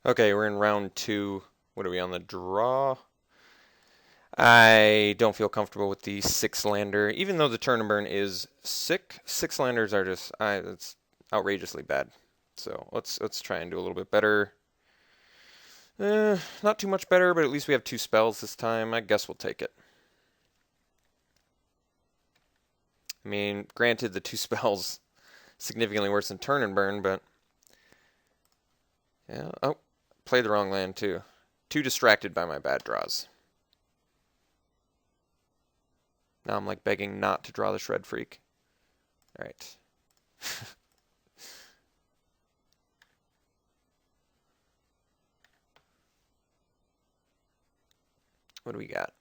Okay, we're in round two. What are we on the draw? I don't feel comfortable with the six lander, even though the turn and burn is sick. Six landers are just, it's outrageously bad. So let's try and do a little bit better. Not too much better, but at least we have two spells this time. I guess we'll take it. I mean, granted, the two spells significantly worse than turn and burn, but yeah. Oh, played the wrong land too. Too distracted by my bad draws. Now I'm like begging not to draw the Shred Freak. All right. What do we got?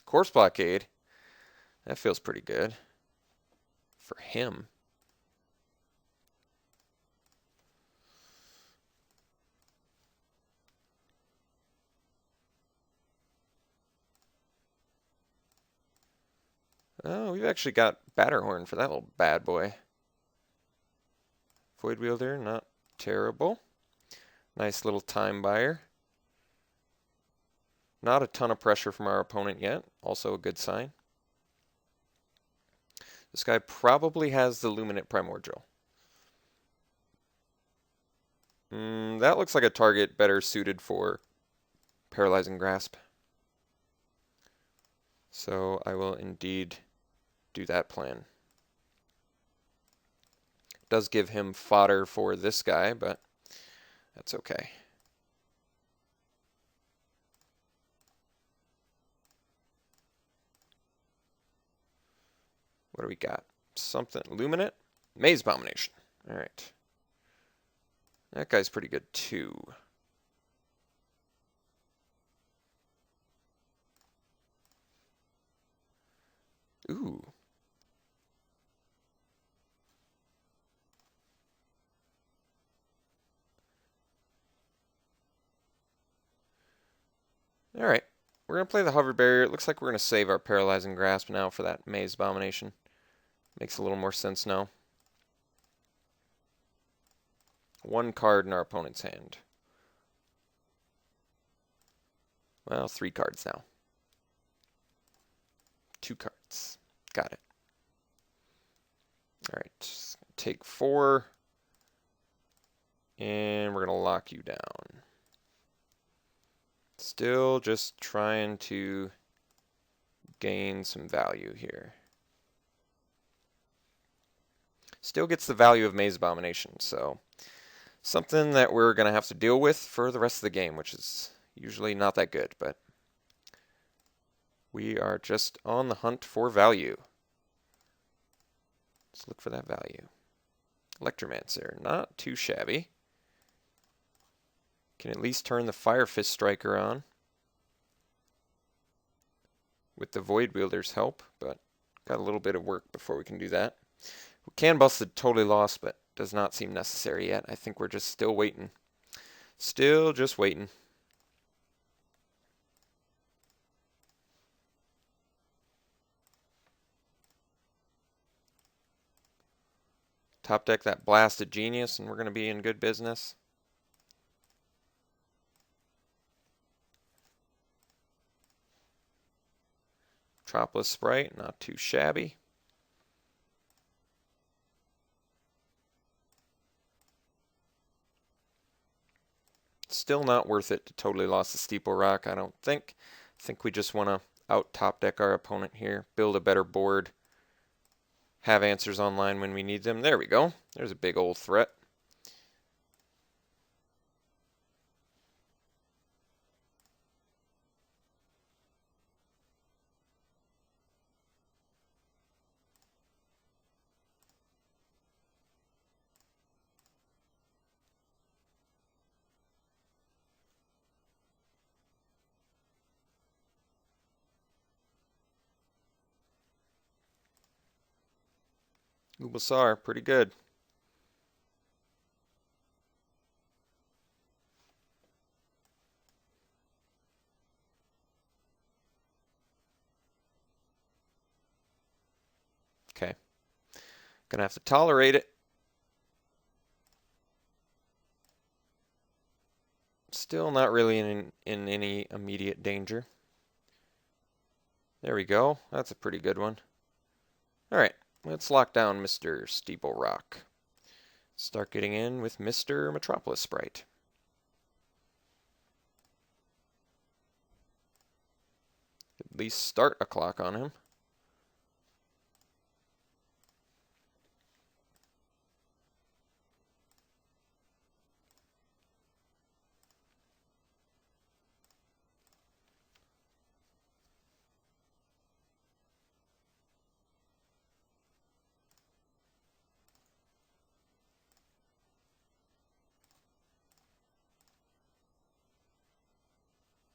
Corpse Blockade. That feels pretty good. For him. Oh, we've actually got Batterhorn for that little bad boy. Void Wielder, not terrible. Nice little time buyer. Not a ton of pressure from our opponent yet. Also a good sign. This guy probably has the Luminate Primordial. That looks like a target better suited for Paralyzing Grasp. So I will indeed do that plan. Does give him fodder for this guy, but that's okay. What do we got? Something. Luminate? Maze Abomination. Alright. That guy's pretty good too. Ooh. Alright. We're going to play the Hover Barrier. It looks like we're going to save our Paralyzing Grasp now for that Maze Abomination. Makes a little more sense now. One card in our opponent's hand. Well, three cards now. Two cards. Got it. Alright. Take four. And we're going to lock you down. Still just trying to gain some value here. Still gets the value of Maze Abomination, so something that we're going to have to deal with for the rest of the game, which is usually not that good, but we are just on the hunt for value. Let's look for that value. Electromancer, not too shabby. Can at least turn the Fire Fist Striker on with the Void Wielder's help, but got a little bit of work before we can do that. We can bust the Totally Lost, but does not seem necessary yet. I think we're just still waiting. Still just waiting. Top deck that Blasted Genius, and we're going to be in good business. Tropless Sprite, not too shabby. Still not worth it to Totally Lost the Steeple Rock, I don't think. I think we just want to out top deck our opponent here, build a better board, have answers online when we need them. There we go. There's a big old threat. Ubasar, pretty good. Okay. Gonna have to tolerate it. Still not really in any immediate danger. There we go. That's a pretty good one. Alright, let's lock down Mr. Steeple Rock. Start getting in with Mr. Metropolis Sprite. At least start a clock on him.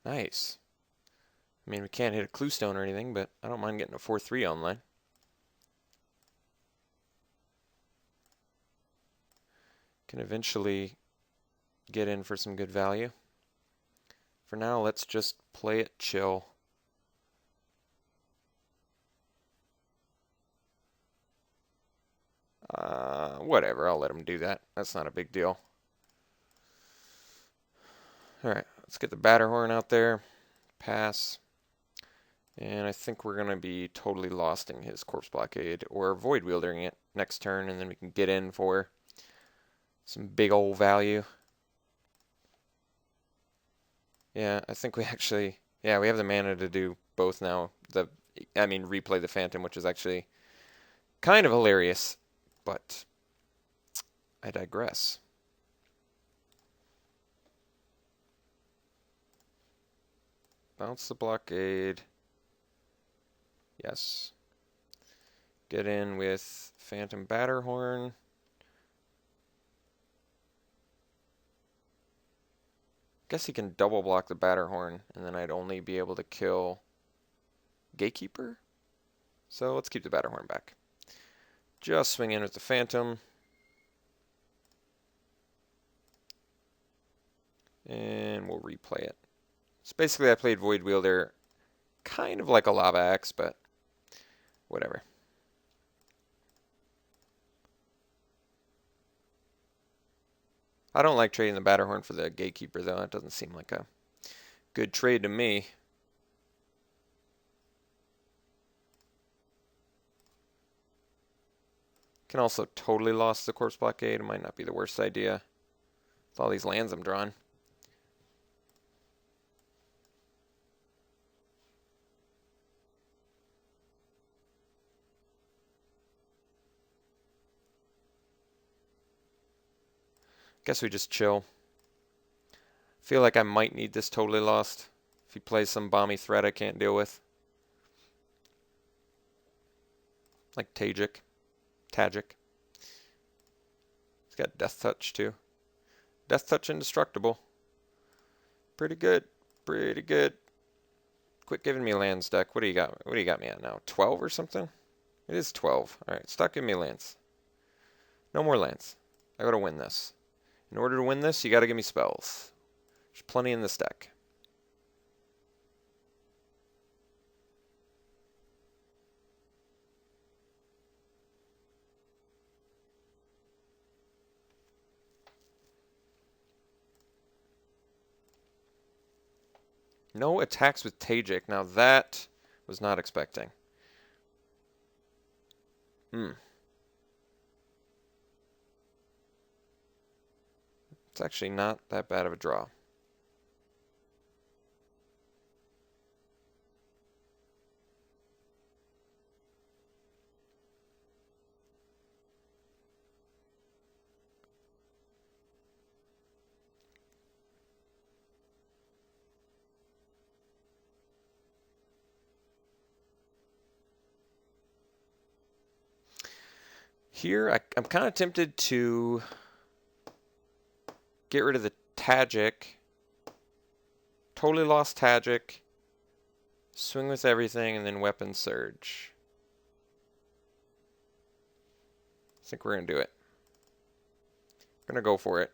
Nice. I mean, we can't hit a clue stone or anything, but I don't mind getting a 4-3 online. Can eventually get in for some good value. For now, let's just play it chill. Whatever, I'll let him do that. That's not a big deal. Alright, let's get the batter horn out there. Pass. And I think we're going to be totally lost in his corpse blockade or void wielding it next turn, and then we can get in for some big old value. Yeah, I think we actually, yeah, we have the mana to do both now. Replay the Phantom, which is actually kind of hilarious, but I digress. Bounce the blockade. Yes. Get in with Phantom Batterhorn. Guess he can double block the Batterhorn, and then I'd only be able to kill Gatekeeper. So let's keep the Batterhorn back. Just swing in with the Phantom. And we'll replay it. So basically I played Void Wielder kind of like a Lava Axe, but whatever. I don't like trading the Batterhorn for the Gatekeeper, though. That doesn't seem like a good trade to me. Can also totally lost the Corpse Blockade. It might not be the worst idea with all these lands I'm drawing. Guess we just chill. Feel like I might need this totally lost. If he plays some bomby threat I can't deal with. Like Tajic. He's got Death Touch too. Death Touch indestructible. Pretty good. Pretty good. Quit giving me lands, deck. What do you got? What do you got me at now? 12 or something? It is 12. Alright, stop giving me lands. No more lands. I gotta win this. In order to win this, you gotta give me spells. There's plenty in this deck. No attacks with Tajic. Now that was not expecting. It's actually not that bad of a draw. Here, I'm kind of tempted to get rid of the Tajic. Totally lost Tajic. Swing with everything, and then Weapon Surge. I think we're going to do it. We're going to go for it.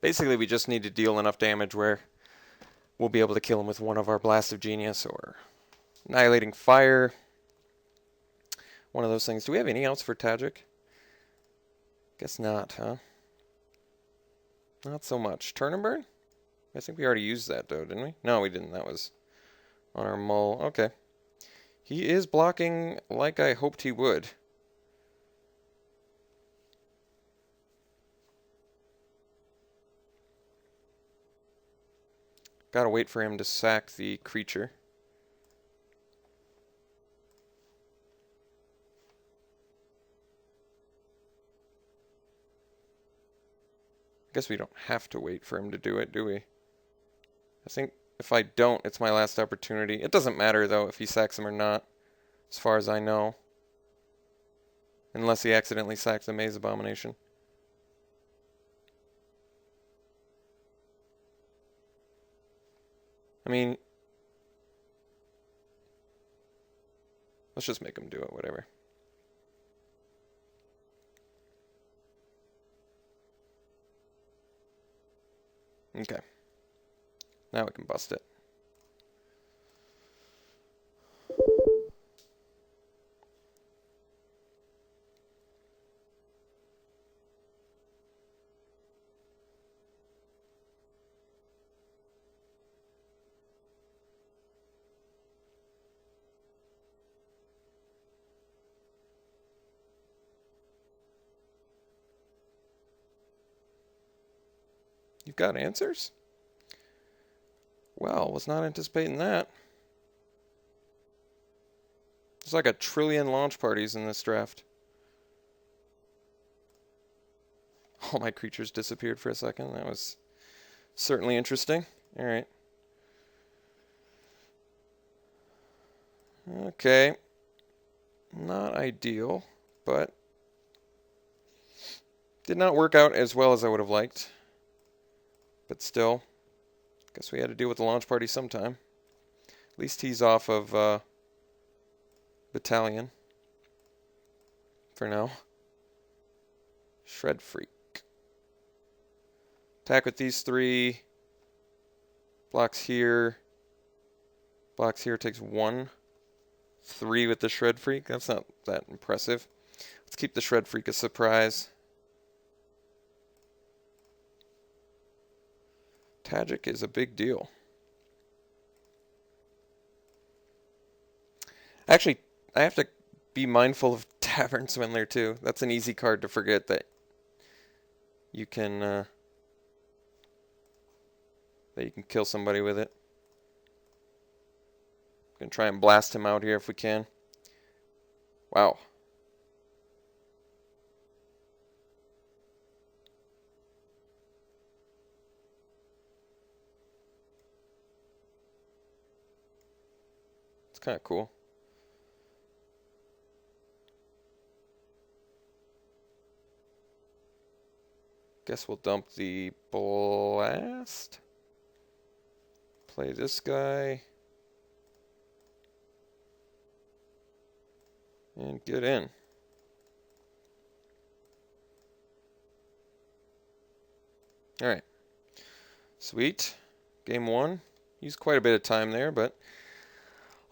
Basically, we just need to deal enough damage where we'll be able to kill him with one of our Blast of Genius or Annihilating Fire. One of those things. Do we have any outs for Tajik? Guess not, huh? Not so much. Turn and burn? I think we already used that, though, didn't we? No, we didn't. That was on our mull. Okay. He is blocking like I hoped he would. Gotta wait for him to sack the creature. I guess we don't have to wait for him to do it, do we? I think if I don't, it's my last opportunity. It doesn't matter, though, if he sacks him or not, as far as I know. Unless he accidentally sacks the Maze Abomination. I mean, let's just make him do it, whatever. Okay. Now we can bust it. You've got answers? Well, was not anticipating that. There's like 1 trillion launch parties in this draft. All my creatures disappeared for a second. That was certainly interesting. Alright. Okay. Not ideal, but did not work out as well as I would have liked. But still, guess we had to deal with the launch party sometime. At least he's off of Battalion for now. Shred Freak. Attack with these 3. Blocks here. Blocks here, takes 1. 3 with the Shred Freak. That's not that impressive. Let's keep the Shred Freak a surprise. Tajik is a big deal. Actually, I have to be mindful of Tavern Swindler too. That's an easy card to forget that you can kill somebody with it. Gonna try and blast him out here if we can. Wow. It's kind of cool. Guess we'll dump the blast. Play this guy. And get in. Alright. Sweet. Game 1. Used quite a bit of time there, but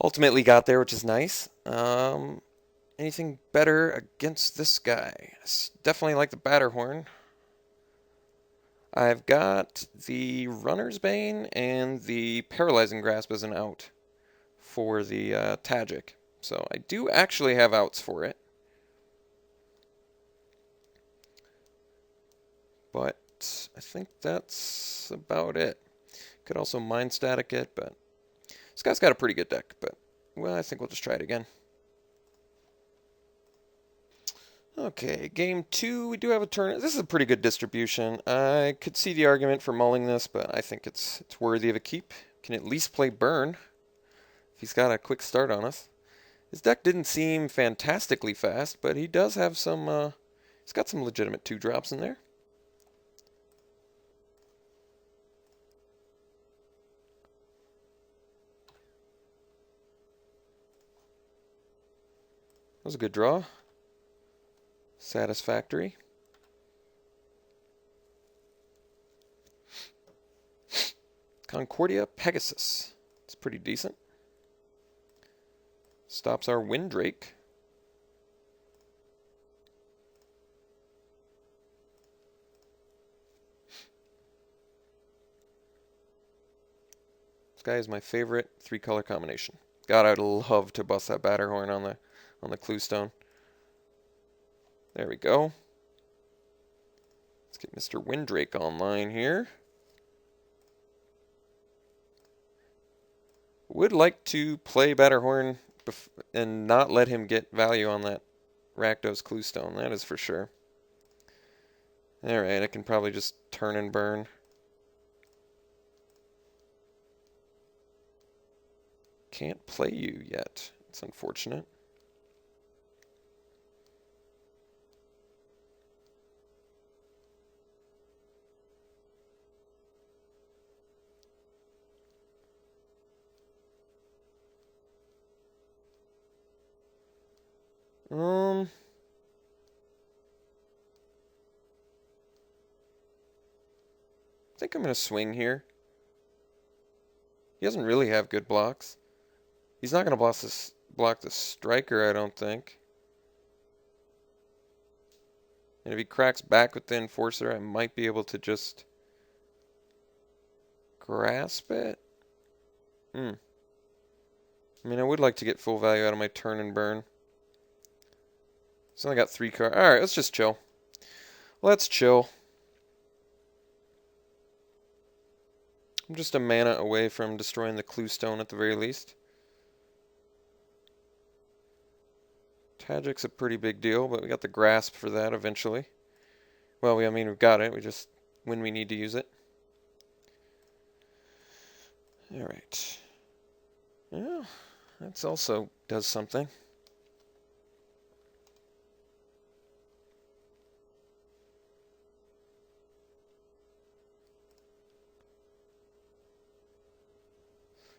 ultimately got there, which is nice. Anything better against this guy? Definitely like the Batterhorn. I've got the Runner's Bane and the Paralyzing Grasp as an out for the Tajik. So I do actually have outs for it. But I think that's about it. Could also Mind Static it, but this guy's got a pretty good deck. But, well, I think we'll just try it again. Okay, game 2, we do have a turn. This is a pretty good distribution. I could see the argument for mulling this, but I think it's worthy of a keep. Can at least play Burn if he's got a quick start on us. His deck didn't seem fantastically fast, but he does have some, he's got some legitimate 2-drops in there. That was a good draw. Satisfactory. Concordia Pegasus. It's pretty decent. Stops our Windrake. This guy is my favorite 3-color combination. God, I'd love to bust that Batterhorn on the clue stone. There we go. Let's get Mr. Windrake online here. Would like to play Batterhorn and not let him get value on that Rakdos clue stone, that is for sure. Alright, I can probably just turn and burn. Can't play you yet. It's unfortunate. I think I'm going to swing here. He doesn't really have good blocks. He's not going to block the striker, I don't think. And if he cracks back with the Enforcer, I might be able to just grasp it. I mean, I would like to get full value out of my turn and burn. So I got 3 cards. Alright, let's just chill. Let's chill. I'm just a mana away from destroying the clue stone at the very least. Tagic's a pretty big deal, but we got the grasp for that eventually. Well, I mean, we've got it. We just, when we need to use it. Alright. Yeah, that's also does something.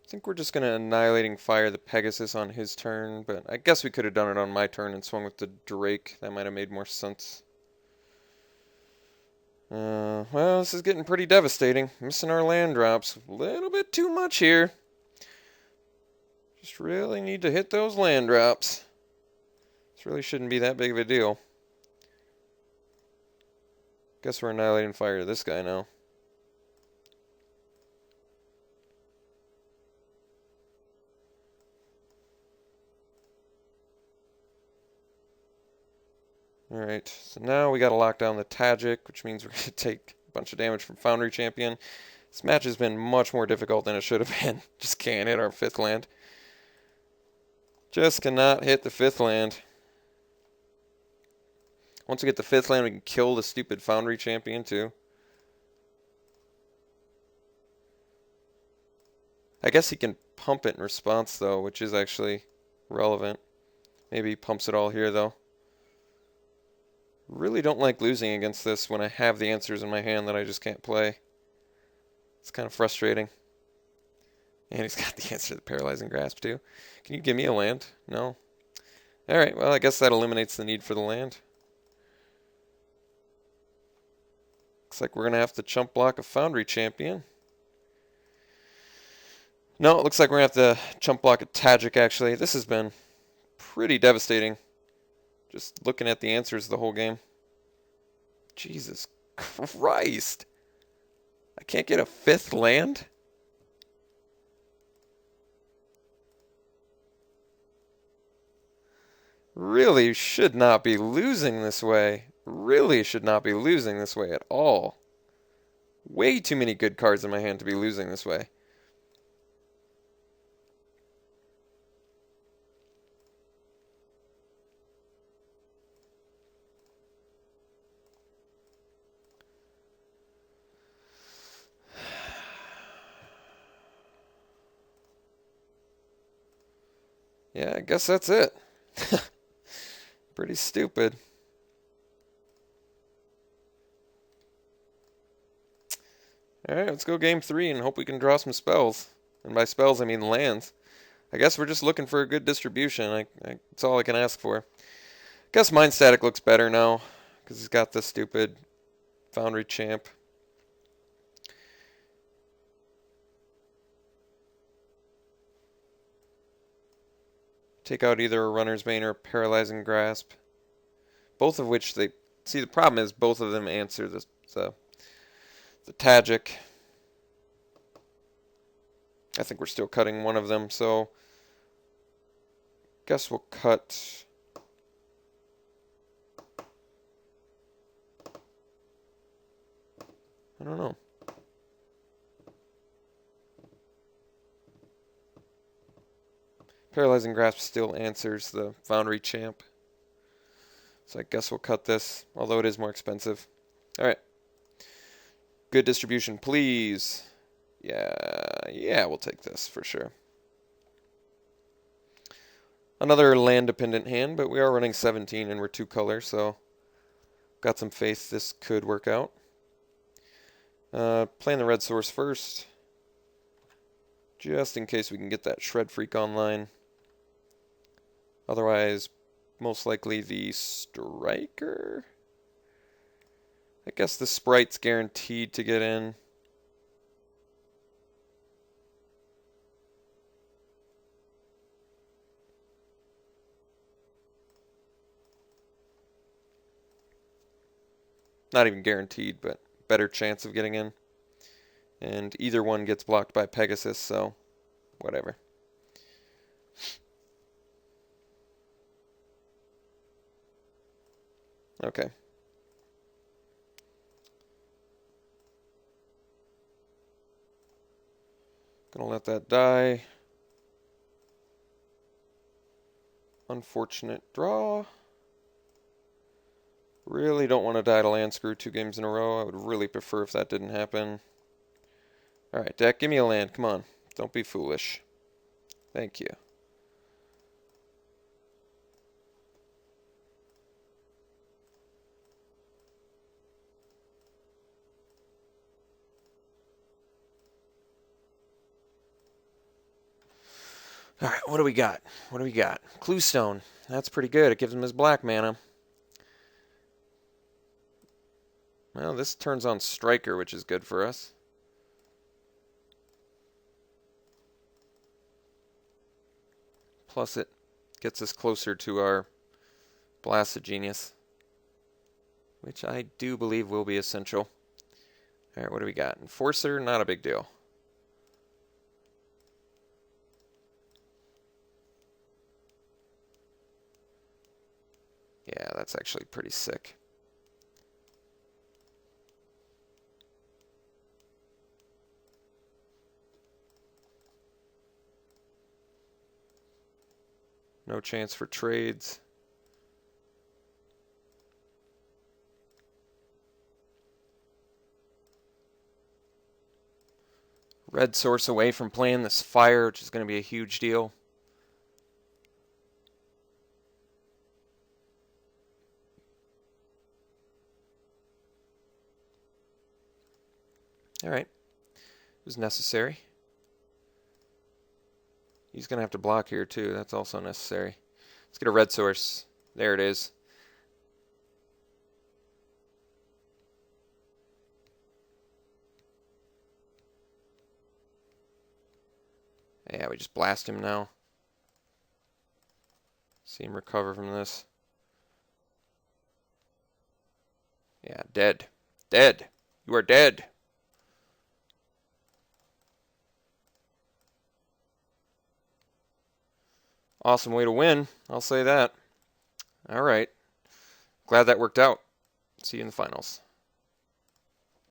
I think we're just going to Annihilating Fire the Pegasus on his turn, but I guess we could have done it on my turn and swung with the Drake. That might have made more sense. Well, this is getting pretty devastating. Missing our land drops. A little bit too much here. Just really need to hit those land drops. This really shouldn't be that big of a deal. Guess we're Annihilating Fire to this guy now. Alright, so now we gotta lock down the Tagic, which means we're gonna take a bunch of damage from Foundry Champion. This match has been much more difficult than it should have been. Just can't hit our 5th land. Just cannot hit the 5th land. Once we get the 5th land, we can kill the stupid Foundry Champion too. I guess he can pump it in response though, which is actually relevant. Maybe he pumps it all here though. Really don't like losing against this when I have the answers in my hand that I just can't play. It's kind of frustrating. And he's got the answer to the Paralyzing Grasp too. Can you give me a land? No. Alright, well I guess that eliminates the need for the land. Looks like we're going to have to chump block a Foundry Champion. No, it looks like we're going to have to chump block a Tagic actually. This has been pretty devastating. Just looking at the answers the whole game. Jesus Christ. I can't get a 5th land? Really should not be losing this way. Really should not be losing this way at all. Way too many good cards in my hand to be losing this way. Yeah, I guess that's it. Pretty stupid. Alright, let's go game 3 and hope we can draw some spells. And by spells, I mean lands. I guess we're just looking for a good distribution. That's all I can ask for. Guess Mind Static looks better now, because he's got the stupid Foundry Champ. Take out either a Runner's Bane or a Paralyzing Grasp. Both of which they... See, the problem is both of them answer the Tagic. I think we're still cutting one of them, so... Guess we'll cut... I don't know. Paralyzing Grasp still answers the Foundry Champ. So I guess we'll cut this, although it is more expensive. Alright. Good distribution, please. Yeah, we'll take this for sure. Another land-dependent hand, but we are running 17 and we're 2 color, so got some faith this could work out. Playing the red source first, just in case we can get that Shred Freak online. Otherwise, most likely the Striker? I guess the Sprite's guaranteed to get in. Not even guaranteed, but better chance of getting in. And either one gets blocked by Pegasus, so whatever. Okay. Gonna let that die. Unfortunate draw. Really don't want to die to Land Screw 2 games in a row. I would really prefer if that didn't happen. Alright, deck, give me a land. Come on. Don't be foolish. Thank you. Alright, what do we got? What do we got? Cluestone. That's pretty good. It gives him his black mana. Well, this turns on Striker, which is good for us. Plus it gets us closer to our Blasted Genius, which I do believe will be essential. Alright, what do we got? Enforcer, not a big deal. Yeah, that's actually pretty sick. No chance for trades. Red source away from playing this fire, which is going to be a huge deal. Alright. It was necessary. He's going to have to block here too. That's also necessary. Let's get a red source. There it is. Yeah, we just blast him now. See him recover from this. Yeah, dead. Dead. You are dead. Awesome way to win, I'll say that. All right. Glad that worked out. See you in the finals.